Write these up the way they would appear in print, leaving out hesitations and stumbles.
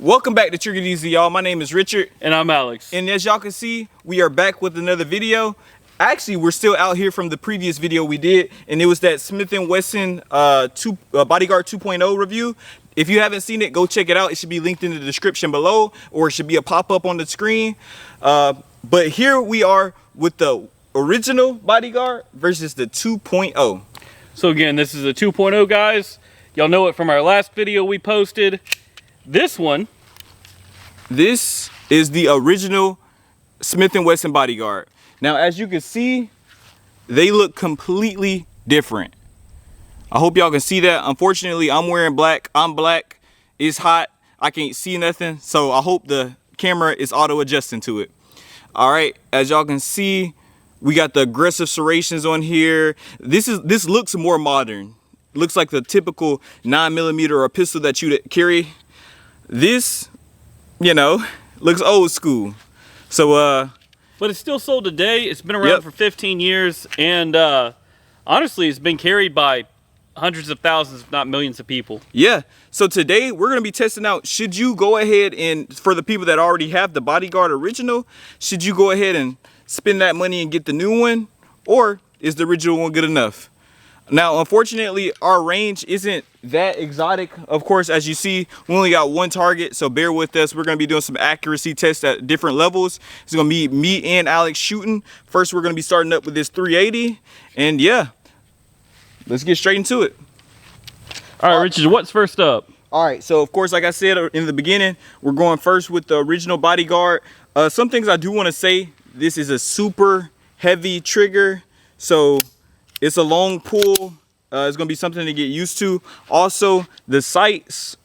Welcome back to Trigger DZ, y'all. My name is Richard. And I'm Alex. And as y'all can see, we are back with another video. Actually, we're still out here from the previous video we did, and it was that Smith and Wesson Bodyguard 2.0 review. If you haven't seen it, go check it out. It should be linked in the description below, or it should be a pop-up on the screen. But here we are with the original Bodyguard versus the 2.0. So again, this is a 2.0, guys. Y'all know it from our last video we posted. This is the original Smith and Wesson Bodyguard. Now, as you can see, they look completely different. I hope y'all can see that. Unfortunately, I'm wearing black. I'm black. It's hot. I can't see nothing. So I hope the camera is auto adjusting to it. All right, as y'all can see, we got the aggressive serrations on here. This looks more modern. Looks like the typical 9mm or a pistol that you carry. This, you know, looks old school. So but it's still sold today. It's been around for 15 years, and honestly, it's been carried by hundreds of thousands, if not millions of people. Yeah. So today we're going to be testing out, should you go ahead and, for the people that already have the Bodyguard original, should you go ahead and spend that money and get the new one, or is the original one good enough? Now, unfortunately, our range isn't that exotic. Of course, as you see, we only got one target, so bear with us. We're going to be doing some accuracy tests at different levels. It's going to be me and Alex shooting. First, we're going to be starting up with this 380, and yeah, let's get straight into it. All right, Richard, what's first up? All right, so of course, like I said in the beginning, we're going first with the original Bodyguard. Some things I do want to say, this is a super heavy trigger, so it's a long pull. It's going to be something to get used to. Also, the sights,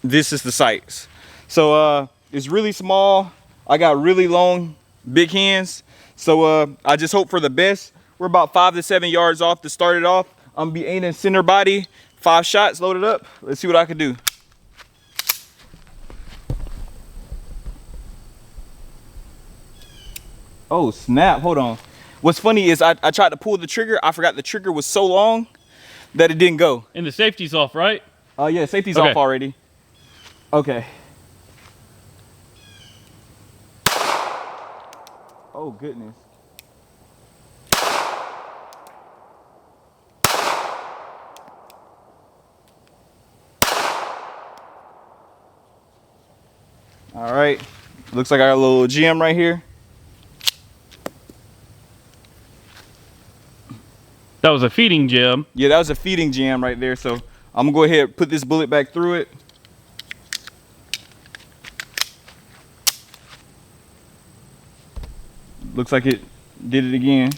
this is the sights. So it's really small. I got really long, big hands. So I just hope for the best. We're about 5 to 7 yards off to start it off. I'm going to be aiming center body. 5 shots loaded up. Let's see what I can do. Oh, snap. Hold on. What's funny is I tried to pull the trigger. I forgot the trigger was so long that it didn't go. And the safety's off, right? Yeah, safety's off already. Okay. Oh, goodness. All right. Looks like I got a little gem right here. That was a feeding gem. Yeah, that was a feeding jam right there. So I'm gonna go ahead and put this bullet back through it. Looks like it did it again.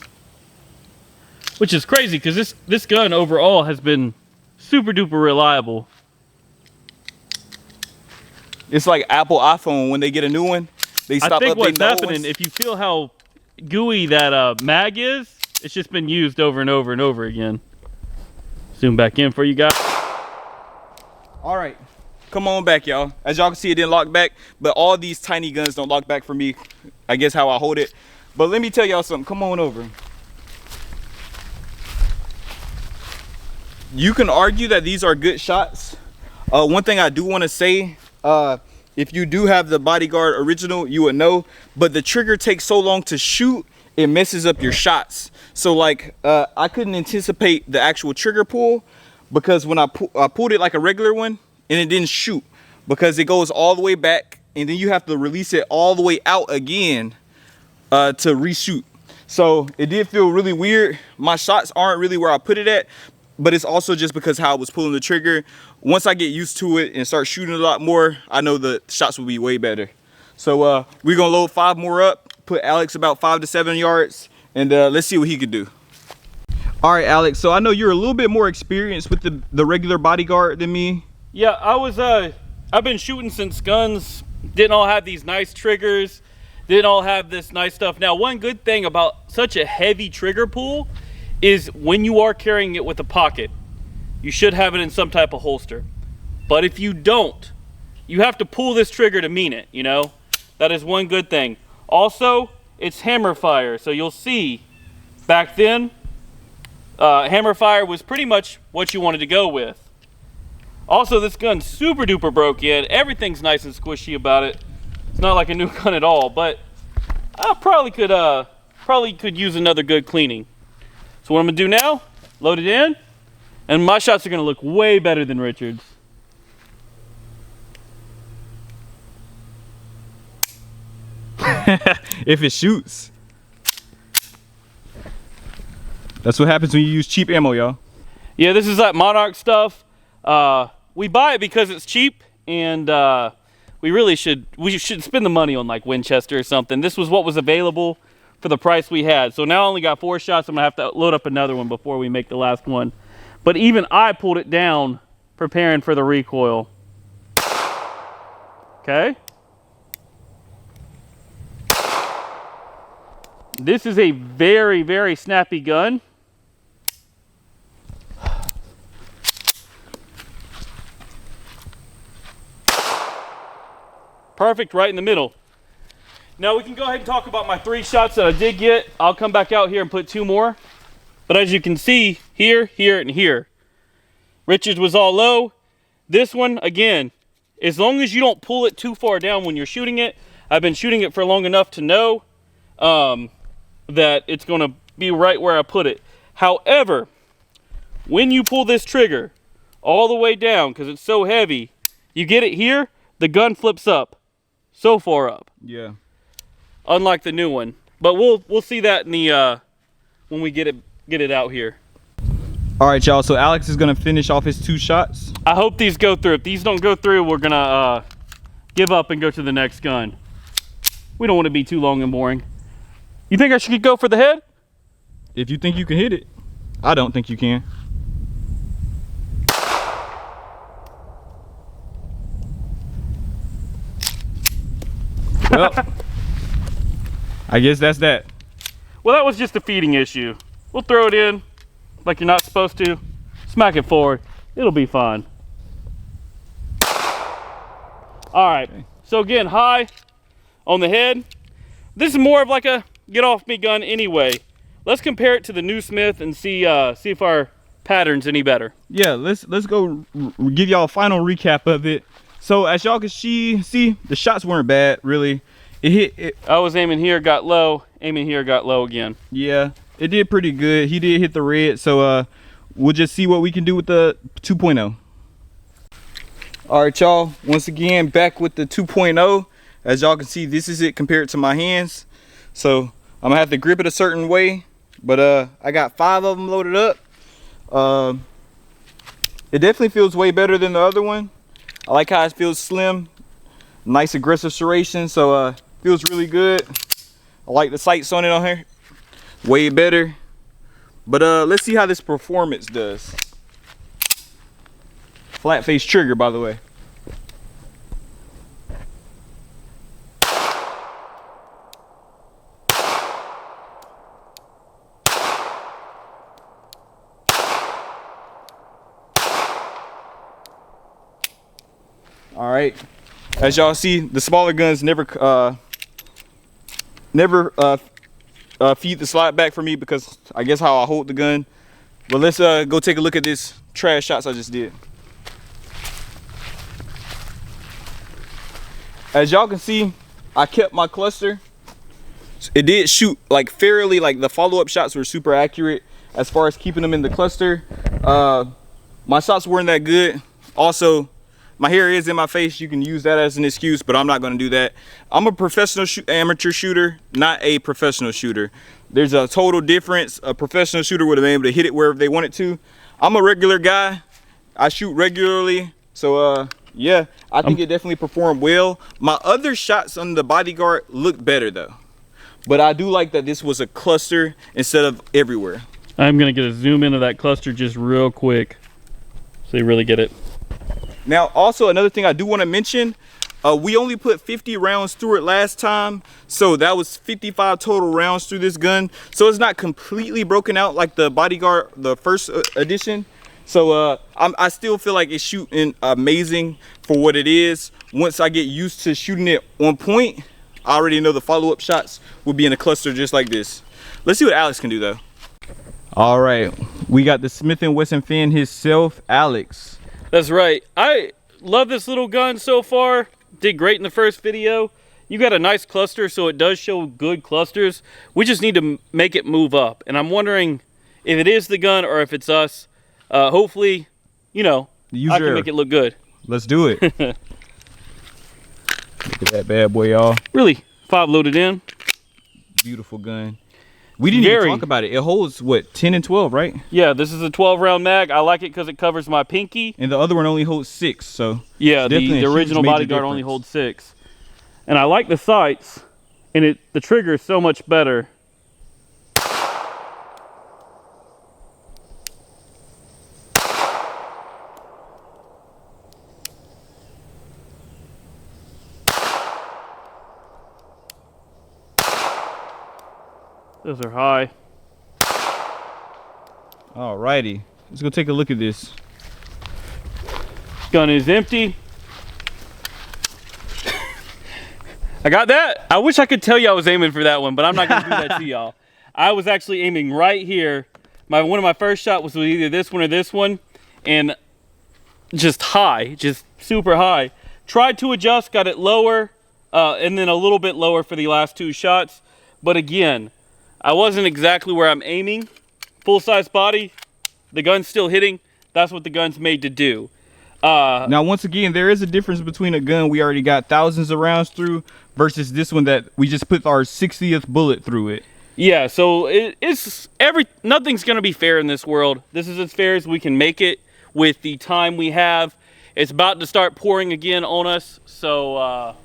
Which is crazy, because this gun overall has been super duper reliable. It's like Apple iPhone, when they get a new one, they stop updating the old ones. I think what's happening, if you feel how gooey that mag is, it's just been used over and over and over again. Zoom back in for you guys. All right, come on back, y'all. As y'all can see, it didn't lock back, but all these tiny guns don't lock back for me. I guess how I hold it. But let me tell y'all something. Come on over. You can argue that these are good shots. One thing I do want to say, if you do have the Bodyguard original, you would know, but the trigger takes so long to shoot, it messes up your shots. So like, I couldn't anticipate the actual trigger pull, because when I pulled it like a regular one, and it didn't shoot, because it goes all the way back, and then you have to release it all the way out again to reshoot. So it did feel really weird. My shots aren't really where I put it at, but it's also just because how I was pulling the trigger. Once I get used to it and start shooting a lot more, I know the shots will be way better. So we're gonna load 5 more up, put Alex about 5 to 7 yards, and let's see what he could do. All right, Alex, so I know you're a little bit more experienced with the regular Bodyguard than me. Yeah, I've been shooting since guns didn't all have these nice triggers, didn't all have this nice stuff. Now, one good thing about such a heavy trigger pull is when you are carrying it with a pocket, you should have it in some type of holster. But if you don't, you have to pull this trigger to mean it, you know? That is one good thing. Also, it's hammer fire. So you'll see back then, hammer fire was pretty much what you wanted to go with. Also, this gun's super duper broke yet. Everything's nice and squishy about it. It's not like a new gun at all, but I probably could use another good cleaning. So what I'm gonna do now, load it in, and my shots are gonna look way better than Richard's. If it shoots. That's what happens when you use cheap ammo, y'all. Yeah, this is like Monarch stuff. We buy it because it's cheap, and we should spend the money on like Winchester or something. This was what was available for the price we had. So now I only got 4 shots. I'm gonna have to load up another one before we make the last one. But even I pulled it down preparing for the recoil. Okay. This is a very, very snappy gun. Perfect right in the middle. Now we can go ahead and talk about my 3 shots that I did get. I'll come back out here and put 2 more. But as you can see, here, here, and here. Richard's was all low. This one, again, as long as you don't pull it too far down when you're shooting it, I've been shooting it for long enough to know that it's gonna be right where I put it. However, when you pull this trigger all the way down, because it's so heavy, you get it here, the gun flips up. So far up. Yeah. Unlike the new one. But we'll see that in the when we get it out here. All right, y'all. So Alex is gonna finish off his 2 shots. I hope these go through. If these don't go through, we're gonna give up and go to the next gun. We don't want to be too long and boring. You think I should go for the head? If you think you can hit it. I don't think you can. Well, I guess that's that. Well, that was just a feeding issue. We'll throw it in like you're not supposed to. Smack it forward. It'll be fine. All right. Okay. So again, high on the head. This is more of like a get off me gun anyway. Let's compare it to the new Smith and see if our pattern's any better. Yeah, let's go give y'all a final recap of it. So as y'all can see, the shots weren't bad, really. I was aiming here, got low, aiming here, got low again. Yeah, it did pretty good. He did hit the red, so we'll just see what we can do with the 2.0. All right, y'all, once again, back with the 2.0. As y'all can see, this is it compared to my hands. So I'm gonna have to grip it a certain way, but I got 5 of them loaded up. It definitely feels way better than the other one. I like how it feels slim, nice aggressive serration, so feels really good. I like the sights on it on here, way better. But let's see how this performance does. Flat face trigger, by the way. All right, as y'all see, the smaller guns never feed the slide back for me because I guess how I hold the gun. But let's go take a look at this trash shots I just did. As y'all can see, I kept my cluster. It did shoot like fairly, like the follow-up shots were super accurate as far as keeping them in the cluster. My shots weren't that good. Also, my hair is in my face. You can use that as an excuse, but I'm not going to do that. I'm a professional amateur shooter, not a professional shooter. There's a total difference. A professional shooter would have been able to hit it wherever they wanted to. I'm a regular guy. I shoot regularly. So yeah, I think it definitely performed well. My other shots on the Bodyguard looked better though. But I do like that this was a cluster instead of everywhere. I'm going to get a zoom into that cluster just real quick so you really get it. Now, also another thing I do want to mention, we only put 50 rounds through it last time, so that was 55 total rounds through this gun. So it's not completely broken out like the Bodyguard, the first edition. So I still feel like it's shooting amazing for what it is. Once I get used to shooting it on point, I already know the follow-up shots will be in a cluster just like this. Let's see what Alex can do though. All right, we got the Smith and Wesson fan himself, Alex. That's right. I love this little gun so far. Did great in the first video. You got a nice cluster, so it does show good clusters. We just need to make it move up. And I'm wondering if it is the gun or if it's us. Hopefully, you know, I can make it look good. Let's do it. Look at that bad boy, y'all. Really, 5 loaded in. Beautiful gun. We didn't even talk about it. It holds, what, 10 and 12, right? Yeah, this is a 12-round mag. I like it because it covers my pinky. And the other one only holds 6, so... Yeah, the original Bodyguard only holds 6. And I like the sights, and the trigger is so much better. Those are high. Alrighty, let's go take a look at this. Gun is empty. I got that. I wish I could tell you I was aiming for that one, but I'm not gonna do that to y'all. I was actually aiming right here. One of my first shots was with either this one or this one, and just high, just super high. Tried to adjust, got it lower, and then a little bit lower for the last 2 shots. But again, I wasn't exactly where I'm aiming. Full size body, the gun's still hitting. That's what the gun's made to do. Now, once again, there is a difference between a gun we already got thousands of rounds through versus this one that we just put our 60th bullet through it. Yeah, so nothing's gonna be fair in this world. This is as fair as we can make it with the time we have. It's about to start pouring again on us, so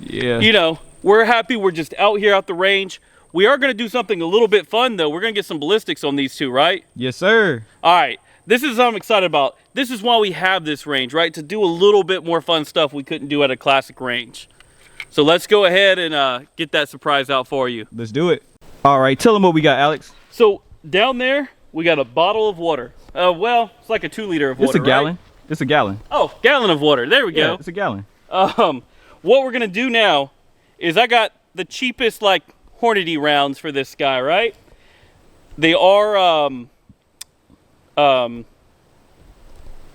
yeah, you know, we're happy. We're just out here at the range. We are gonna do something a little bit fun though. We're gonna get some ballistics on these two, right? Yes, sir. All right, this is what I'm excited about. This is why we have this range, right? To do a little bit more fun stuff we couldn't do at a classic range. So let's go ahead and get that surprise out for you. Let's do it. All right, tell them what we got, Alex. So down there, we got a bottle of water. Well, it's like a 2 liter of water, It's a gallon. Right? It's a gallon. Oh, gallon of water. There we go. It's a gallon. What we're gonna do now is I got the cheapest like Hornady rounds for this guy, right? They are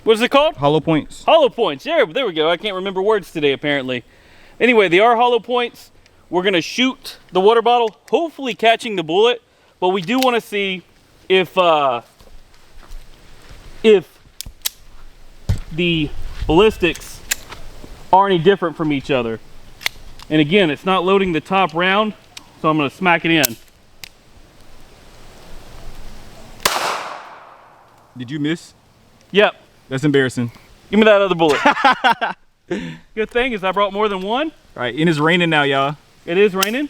what is it called? Hollow points. Hollow points. Yeah, there we go. I can't remember words today apparently. Anyway, they are hollow points. We're gonna shoot the water bottle, hopefully catching the bullet, but we do want to see if the ballistics are any different from each other. And again, it's not loading the top round, so I'm gonna smack it in. Did you miss? Yep. That's embarrassing. Give me that other bullet. Good thing is I brought more than one. All right, and it's raining now, y'all. It is raining.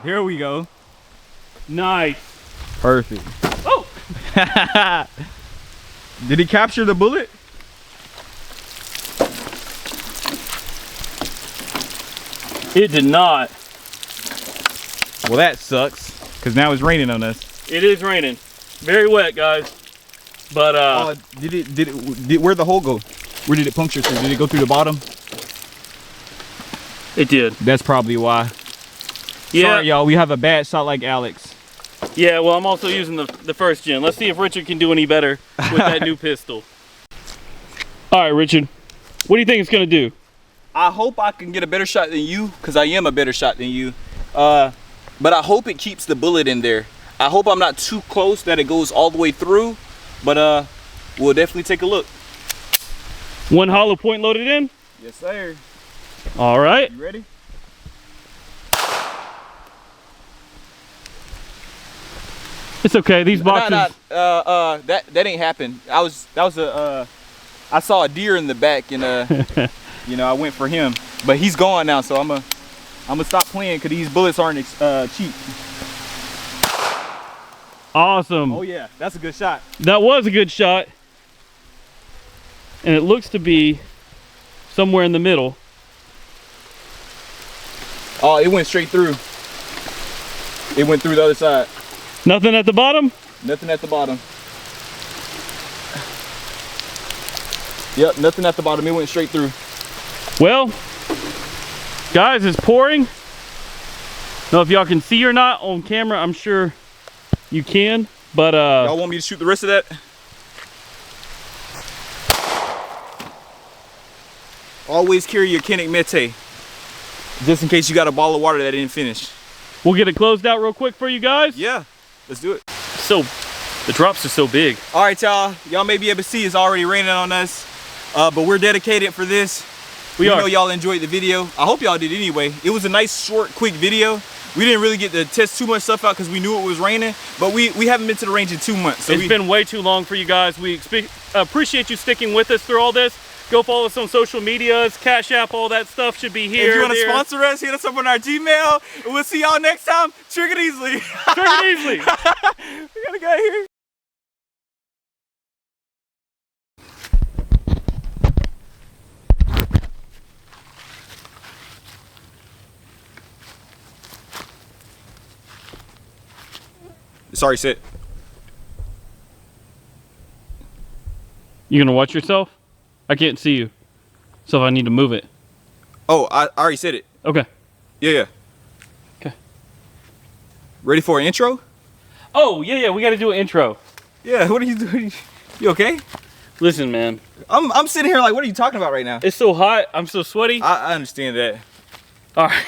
Here we go. Nice. Perfect. Oh! Did he capture the bullet? It did not. Well, that sucks, because now it's raining on us. It is raining. Very wet, guys. But where'd the hole go? Where did it puncture through? Did it go through the bottom? it did. That's probably why. Yeah. Sorry, y'all, we have a bad shot like Alex. Yeah, well, I'm also using the first gen. Let's see if Richard can do any better with that new pistol. All right, Richard, what do you think it's gonna do? I hope I can get a better shot than you, because I am a better shot than you. But I hope it keeps the bullet in there. I hope I'm not too close that it goes all the way through, but we'll definitely take a look. One hollow point loaded in? Yes, sir. All right. You ready? It's okay. These boxes. That ain't happened. I saw a deer in the back, and you know, I went for him, but he's gone now, so I'm gonna stop playing because these bullets aren't cheap. Awesome. Oh yeah, that's a good shot. That was a good shot, and it looks to be somewhere in the middle. Oh, it went straight through. It went through the other side. Nothing at the bottom? Nothing at the bottom. Yep, nothing at the bottom. It went straight through. Well, guys, it's pouring. Know if y'all can see or not on camera. I'm sure you can. But y'all want me to shoot the rest of that? Always carry your Kinnick Mete, just in case you got a bottle of water that didn't finish. we'll get it closed out real quick for you guys. Yeah, let's do it. So, the drops are so big. All right, y'all. Y'all may be able to see it's already raining on us, but we're dedicated for this. We know y'all enjoyed the video. I hope y'all did anyway. It was a nice, short, quick video. We didn't really get to test too much stuff out because we knew it was raining, but we haven't been to the range in 2 months. So it's been way too long for you guys. We appreciate you sticking with us through all this. Go follow us on social medias, Cash App, all that stuff should be here. If you want to sponsor us, hit us up on our Gmail. And we'll see y'all next time. Trigger it easily. Trigger it easily. We got a guy here. Sorry, sit. You gonna watch yourself? I can't see you, so I need to move it. Oh, I already said it. Okay. Yeah. Okay. Ready for an intro? Oh, yeah, we gotta do an intro. Yeah, what are you doing? You okay? Listen, man. I'm sitting here like, what are you talking about right now? It's so hot, I'm so sweaty. I understand that. All right.